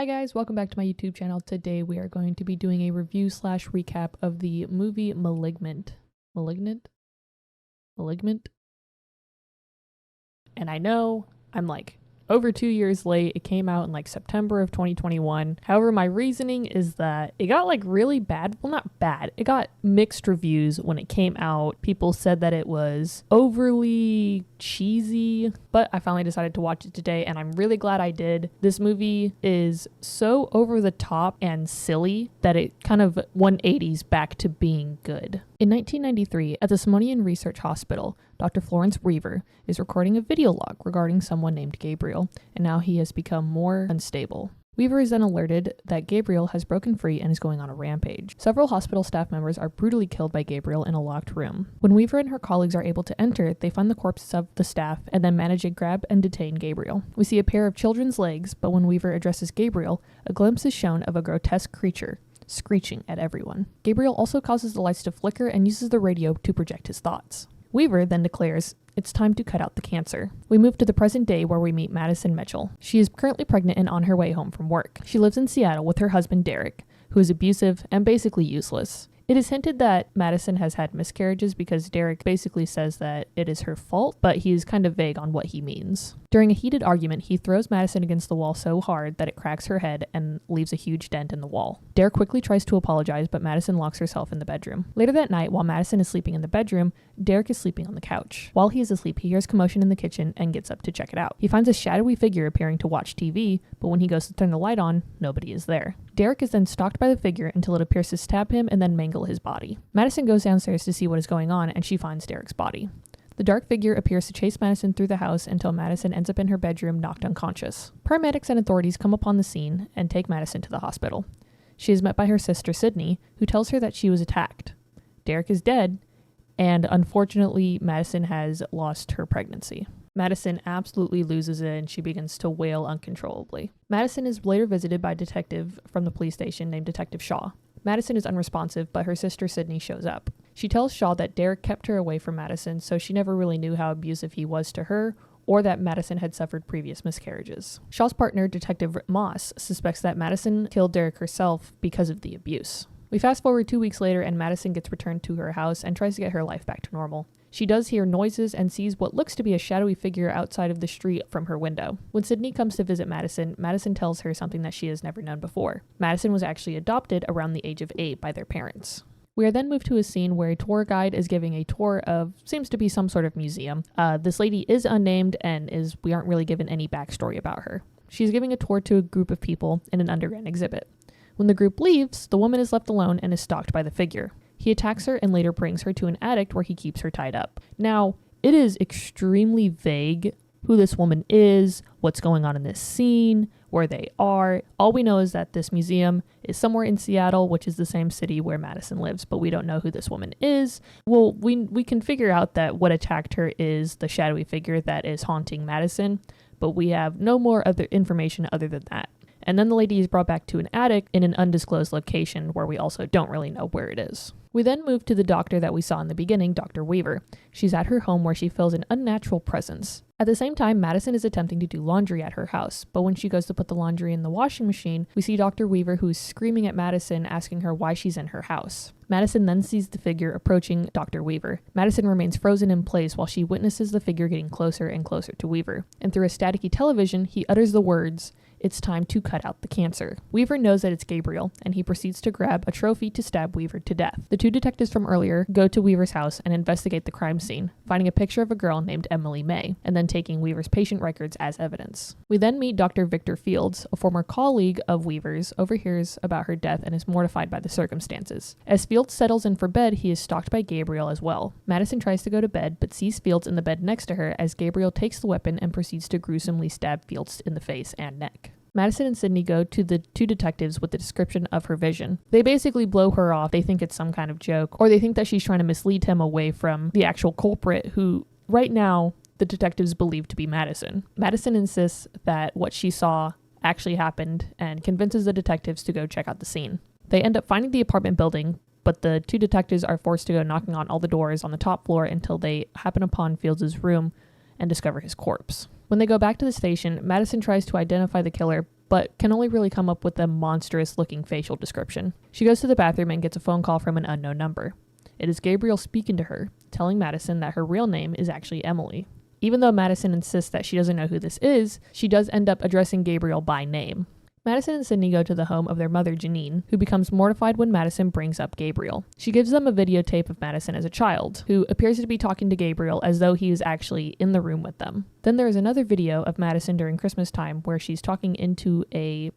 Hi guys, welcome back to my YouTube channel. Today we are going to be doing a review slash recap of the movie Malignant. Malignant? And I know I'm like over 2 years late. It came out in like September of 2021. However, my reasoning is that it got like really bad. Well, not bad. It got mixed reviews when it came out. People said that it was overly cheesy, but I finally decided to watch it today and I'm really glad I did. This movie is so over the top and silly that it kind of 180s back to being good. In 1993, at the Smithsonian Research Hospital, Dr. Florence Weaver is recording a video log regarding someone named Gabriel, and now he has become more unstable. Weaver is then alerted that Gabriel has broken free and is going on a rampage. Several hospital staff members are brutally killed by Gabriel in a locked room. When Weaver and her colleagues are able to enter, they find the corpses of the staff and then manage to grab and detain Gabriel. We see a pair of children's legs, but when Weaver addresses Gabriel, a glimpse is shown of a grotesque creature screeching at everyone. Gabriel also causes the lights to flicker and uses the radio to project his thoughts. Weaver then declares, "It's time to cut out the cancer." We move to the present day where we meet Madison Mitchell. She is currently pregnant and on her way home from work. She lives in Seattle with her husband Derek, who is abusive and basically useless. It is hinted that Madison has had miscarriages because Derek basically says that it is her fault, but he is kind of vague on what he means. During a heated argument, he throws Madison against the wall so hard that it cracks her head and leaves a huge dent in the wall. Derek quickly tries to apologize, but Madison locks herself in the bedroom. Later that night, while Madison is sleeping in the bedroom, Derek is sleeping on the couch. While he is asleep, he hears commotion in the kitchen and gets up to check it out. He finds a shadowy figure appearing to watch TV, but when he goes to turn the light on, nobody is there. Derek is then stalked by the figure until it appears to stab him and then mangle his body. Madison goes downstairs to see what is going on, and she finds Derek's body. The dark figure appears to chase Madison through the house until Madison ends up in her bedroom knocked unconscious. Paramedics and authorities come upon the scene and take Madison to the hospital. She is met by her sister Sydney, who tells her that she was attacked. Derek is dead, and unfortunately Madison has lost her pregnancy. Madison absolutely loses it and she begins to wail uncontrollably. Madison is later visited by a detective from the police station named Detective Shaw. Madison is unresponsive, but her sister Sydney shows up. She tells Shaw that Derek kept her away from Madison, so she never really knew how abusive he was to her, or that Madison had suffered previous miscarriages. Shaw's partner, Detective Moss, suspects that Madison killed Derek herself because of the abuse. We fast forward 2 weeks later and Madison gets returned to her house and tries to get her life back to normal. She does hear noises and sees what looks to be a shadowy figure outside of the street from her window. When Sydney comes to visit Madison, Madison tells her something that she has never known before. Madison was actually adopted around the age of 8 by their parents. We are then moved to a scene where a tour guide is giving a tour of, seems to be some sort of museum. This lady is unnamed and we aren't really given any backstory about her. She's giving a tour to a group of people in an underground exhibit. When the group leaves, the woman is left alone and is stalked by the figure. He attacks her and later brings her to an attic where he keeps her tied up. Now, it is extremely vague who this woman is, what's going on in this scene, where they are. All we know is that this museum is somewhere in Seattle, which is the same city where Madison lives, but we don't know who this woman is. Well, we can figure out that what attacked her is the shadowy figure that is haunting Madison, but we have no more other information other than that. And then the lady is brought back to an attic in an undisclosed location where we also don't really know where it is. We then move to the doctor that we saw in the beginning, Dr. Weaver. She's at her home where she feels an unnatural presence. At the same time, Madison is attempting to do laundry at her house, but when she goes to put the laundry in the washing machine, we see Dr. Weaver who is screaming at Madison, asking her why she's in her house. Madison then sees the figure approaching Dr. Weaver. Madison remains frozen in place while she witnesses the figure getting closer and closer to Weaver. And through a staticky television, he utters the words, "It's time to cut out the cancer." Weaver knows that it's Gabriel, and he proceeds to grab a trophy to stab Weaver to death. The two detectives from earlier go to Weaver's house and investigate the crime scene, finding a picture of a girl named Emily May, and then taking Weaver's patient records as evidence. We then meet Dr. Victor Fields, a former colleague of Weaver's, overhears about her death and is mortified by the circumstances. As Fields settles in for bed, he is stalked by Gabriel as well. Madison tries to go to bed, but sees Fields in the bed next to her as Gabriel takes the weapon and proceeds to gruesomely stab Fields in the face and neck. Madison and Sydney go to the two detectives with the description of her vision. They basically blow her off. They think it's some kind of joke, or they think that she's trying to mislead him away from the actual culprit, who right now the detectives believe to be Madison. Madison insists that what she saw actually happened and convinces the detectives to go check out the scene. They end up finding the apartment building, but the two detectives are forced to go knocking on all the doors on the top floor until they happen upon Fields' room and discover his corpse. When they go back to the station, Madison tries to identify the killer, but can only really come up with a monstrous looking facial description. She goes to the bathroom and gets a phone call from an unknown number. It is Gabriel speaking to her, telling Madison that her real name is actually Emily. Even though Madison insists that she doesn't know who this is, she does end up addressing Gabriel by name. Madison and Sydney go to the home of their mother, Janine, who becomes mortified when Madison brings up Gabriel. She gives them a videotape of Madison as a child, who appears to be talking to Gabriel as though he is actually in the room with them. Then there is another video of Madison during Christmas time where she's talking into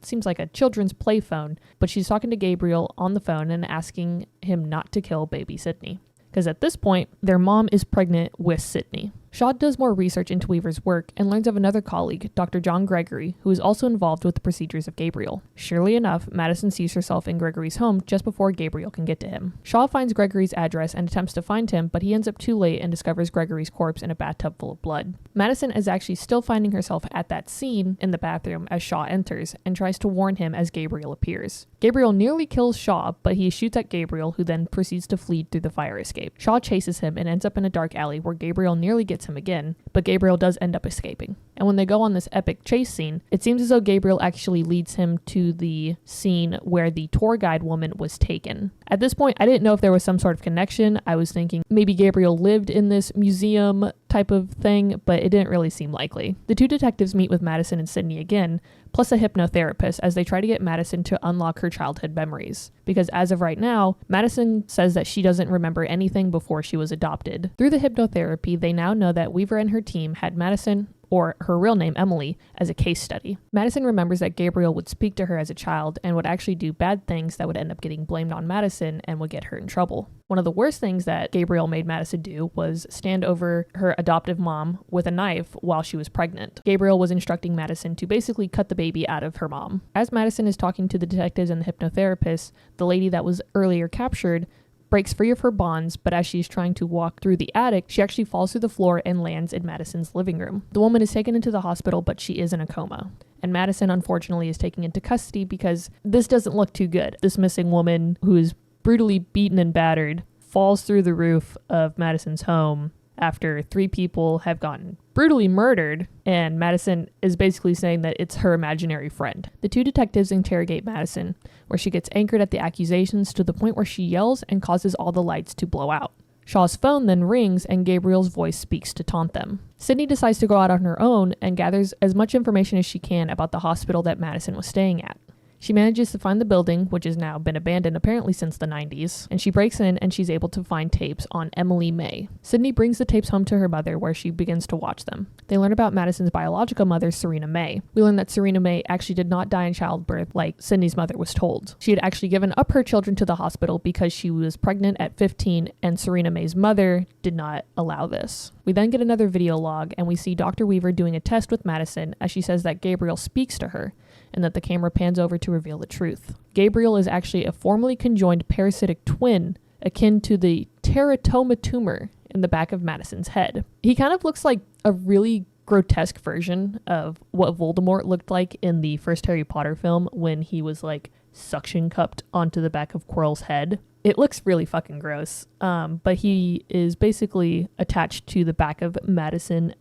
seems like a children's play phone, but she's talking to Gabriel on the phone and asking him not to kill baby Sydney. Because at this point, their mom is pregnant with Sydney. Shaw does more research into Weaver's work and learns of another colleague, Dr. John Gregory, who is also involved with the procedures of Gabriel. Surely enough, Madison sees herself in Gregory's home just before Gabriel can get to him. Shaw finds Gregory's address and attempts to find him, but he ends up too late and discovers Gregory's corpse in a bathtub full of blood. Madison is actually still finding herself at that scene in the bathroom as Shaw enters and tries to warn him as Gabriel appears. Gabriel nearly kills Shaw, but he shoots at Gabriel, who then proceeds to flee through the fire escape. Shaw chases him and ends up in a dark alley where Gabriel nearly gets him again, but Gabriel does end up escaping. And when they go on this epic chase scene, it seems as though Gabriel actually leads him to the scene where the tour guide woman was taken. At this point, I didn't know if there was some sort of connection. I was thinking maybe Gabriel lived in this museum type of thing, but it didn't really seem likely. The two detectives meet with Madison and Sydney again, plus a hypnotherapist, as they try to get Madison to unlock her childhood memories. Because as of right now, Madison says that she doesn't remember anything before she was adopted. Through the hypnotherapy, they now know that Weaver and her team had Madison, or her real name Emily, as a case study. Madison remembers that Gabriel would speak to her as a child and would actually do bad things that would end up getting blamed on Madison and would get her in trouble. One of the worst things that Gabriel made Madison do was stand over her adoptive mom with a knife while she was pregnant. Gabriel was instructing Madison to basically cut the baby out of her mom. As Madison is talking to the detectives and the hypnotherapist, the lady that was earlier captured breaks free of her bonds, but as she's trying to walk through the attic, she actually falls through the floor and lands in Madison's living room. The woman is taken into the hospital, but she is in a coma. And Madison, unfortunately, is taken into custody because this doesn't look too good. This missing woman, who is brutally beaten and battered, falls through the roof of Madison's home after 3 people have gotten brutally murdered, and Madison is basically saying that it's her imaginary friend. The two detectives interrogate Madison, where she gets anchored at the accusations to the point where she yells and causes all the lights to blow out. Shaw's phone then rings and Gabriel's voice speaks to taunt them. Sydney decides to go out on her own and gathers as much information as she can about the hospital that Madison was staying at. She manages to find the building, which has now been abandoned apparently since the 90s, and she breaks in and she's able to find tapes on Emily May. Sydney brings the tapes home to her mother, where she begins to watch them. They learn about Madison's biological mother, Serena May. We learn that Serena May actually did not die in childbirth like Sydney's mother was told. She had actually given up her children to the hospital because she was pregnant at 15, and Serena May's mother did not allow this. We then get another video log, and we see Dr. Weaver doing a test with Madison as she says that Gabriel speaks to her, and that the camera pans over to reveal the truth. Gabriel is actually a formerly conjoined parasitic twin akin to the teratoma tumor in the back of Madison's head. He kind of looks like a really grotesque version of what Voldemort looked like in the first Harry Potter film when he was like suction cupped onto the back of Quirrell's head. It looks really fucking gross, but he is basically attached to the back of Madison's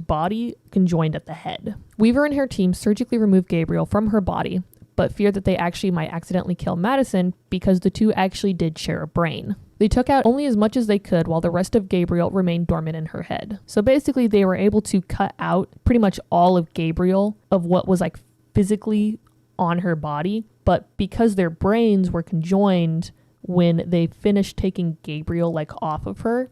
body, conjoined at the head. Weaver and her team surgically remove Gabriel from her body, but fear that they actually might accidentally kill Madison because the two actually did share a brain. They took out only as much as they could while the rest of Gabriel remained dormant in her head. So basically they were able to cut out pretty much all of Gabriel, of what was like physically on her body, but because their brains were conjoined when they finished taking Gabriel like off of her,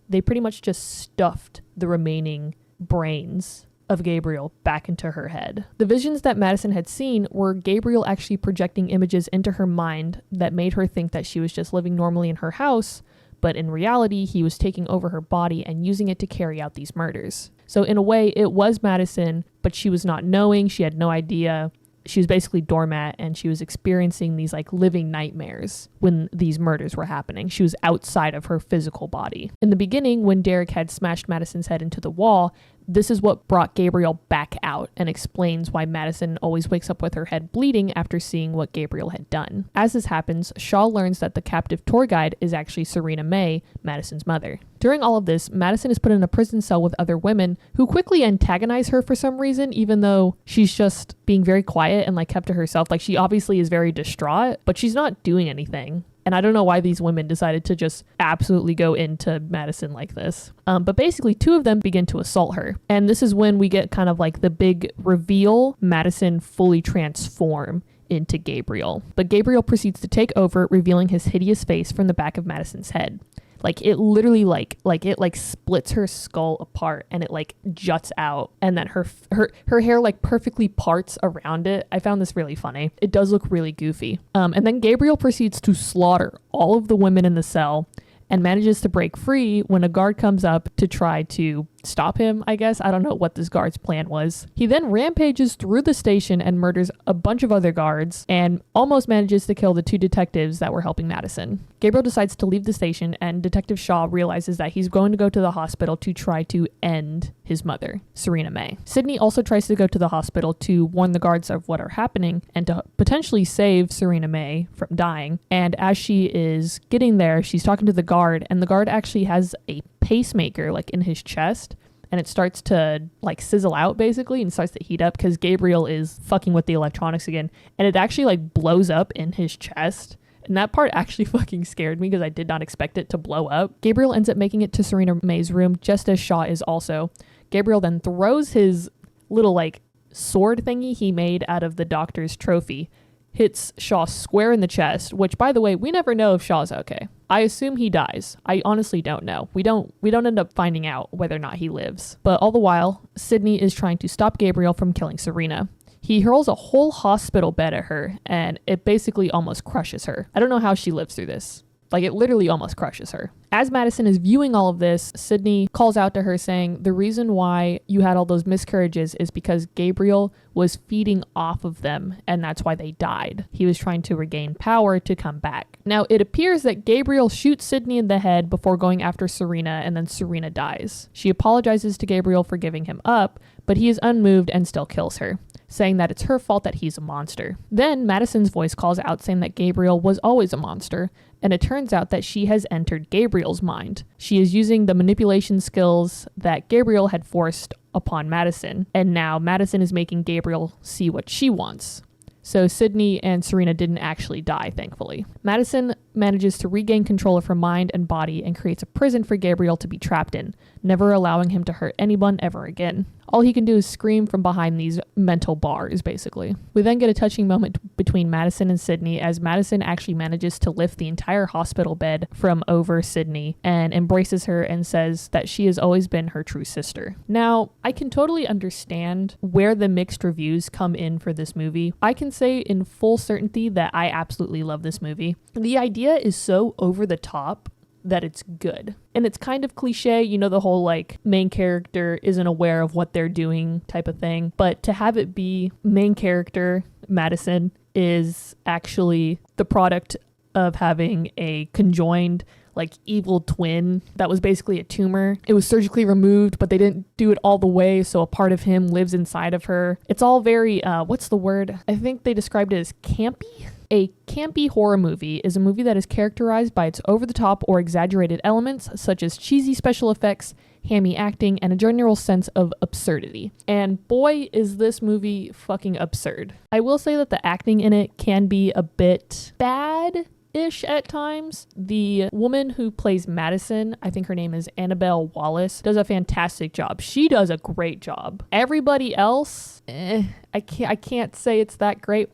they pretty much just stuffed the remaining brains of Gabriel back into her head. The visions that Madison had seen were Gabriel actually projecting images into her mind that made her think that she was just living normally in her house, but in reality he was taking over her body and using it to carry out these murders. So in a way it was Madison, but she was not knowing, she had no idea. She was basically doormat, and she was experiencing these like living nightmares when these murders were happening. She was outside of her physical body. In the beginning, when Derek had smashed Madison's head into the wall, this is what brought Gabriel back out and explains why Madison always wakes up with her head bleeding after seeing what Gabriel had done. As this happens, Shaw learns that the captive tour guide is actually Serena May, Madison's mother. To During all of this, Madison is put in a prison cell with other women who quickly antagonize her for some reason, even though she's just being very quiet and like kept to herself. Like, she obviously is very distraught, but she's not doing anything. And I don't know why these women decided to just absolutely go into Madison like this. But basically, two of them begin to assault her. And this is when we get kind of like the big reveal: Madison fully transform into Gabriel. But Gabriel proceeds to take over, revealing his hideous face from the back of Madison's head. Like, it literally it splits her skull apart, and it like juts out, and then her hair like perfectly parts around it. I found this really funny. It does look really goofy. And then Gabriel proceeds to slaughter all of the women in the cell and manages to break free when a guard comes up to try to stop him, I guess. I don't know what this guard's plan was. He then rampages through the station and murders a bunch of other guards and almost manages to kill the two detectives that were helping Madison. Gabriel decides to leave the station, and Detective Shaw realizes that he's going to go to the hospital to try to end his mother, Serena May. Sydney also tries to go to the hospital to warn the guards of what are happening and to potentially save Serena May from dying. And as she is getting there, she's talking to the guard, and the guard actually has a pacemaker like in his chest, and it starts to like sizzle out basically and starts to heat up because Gabriel is fucking with the electronics again, and it actually like blows up in his chest. And that part actually fucking scared me because I did not expect it to blow up. Gabriel ends up making it to Serena May's room just as Shaw is also. Gabriel then throws his little like sword thingy he made out of the doctor's trophy, hits Shaw square in the chest, which, by the way, we never know if Shaw's okay. I assume he dies. I honestly don't know. We don't end up finding out whether or not he lives. But all the while, Sydney is trying to stop Gabriel from killing Serena. He hurls a whole hospital bed at her, and it basically almost crushes her. I don't know how she lives through this. Like, it literally almost crushes her. As Madison is viewing all of this, Sydney calls out to her saying, the reason why you had all those miscarriages is because Gabriel was feeding off of them, and that's why they died. He was trying to regain power to come back. Now, it appears that Gabriel shoots Sydney in the head before going after Serena, and then Serena dies. She apologizes to Gabriel for giving him up, but he is unmoved and still kills her, saying that it's her fault that he's a monster. Then Madison's voice calls out saying that Gabriel was always a monster, and it turns out that she has entered Gabriel's mind. She is using the manipulation skills that Gabriel had forced upon Madison, and now Madison is making Gabriel see what she wants. So Sydney and Serena didn't actually die, thankfully. Madison manages to regain control of her mind and body and creates a prison for Gabriel to be trapped in, never allowing him to hurt anyone ever again. All he can do is scream from behind these mental bars, basically. We then get a touching moment between Madison and Sydney as Madison actually manages to lift the entire hospital bed from over Sydney and embraces her and says that she has always been her true sister. Now, I can totally understand where the mixed reviews come in for this movie. I can say in full certainty that I absolutely love this movie. The idea is so over the top that it's good. And it's kind of cliche, you know, the whole like main character isn't aware of what they're doing type of thing. But to have it be main character Madison is actually the product of having a conjoined like evil twin that was basically a tumor. It was surgically removed, but they didn't do it all the way, so a part of him lives inside of her. It's all very, what's the word? I think they described it as campy. A campy horror movie is a movie that is characterized by its over-the-top or exaggerated elements, such as cheesy special effects, hammy acting, and a general sense of absurdity. And boy, is this movie fucking absurd. I will say that the acting in it can be a bit bad-ish at times. The woman who plays Madison, I think her name is Annabelle Wallis, does a fantastic job. She does a great job. Everybody else, I can't say it's that great.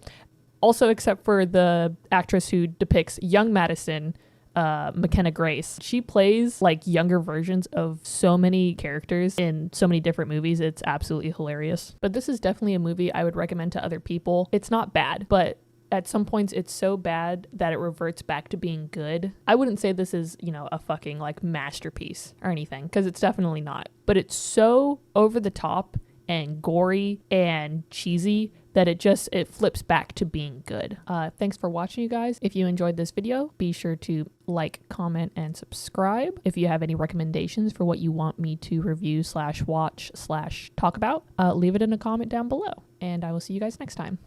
Also, except for the actress who depicts young Madison, McKenna Grace. She plays like younger versions of so many characters in so many different movies. It's absolutely hilarious. But this is definitely a movie I would recommend to other people. It's not bad, but at some points it's so bad that it reverts back to being good. I wouldn't say this is, you know, a fucking like masterpiece or anything, because it's definitely not. But it's so over the top and gory and cheesy that it flips back to being good. Thanks for watching, you guys. If you enjoyed this video, be sure to like, comment, and subscribe. If you have any recommendations for what you want me to review / watch / talk about, leave it in a comment down below. And I will see you guys next time.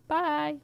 Bye!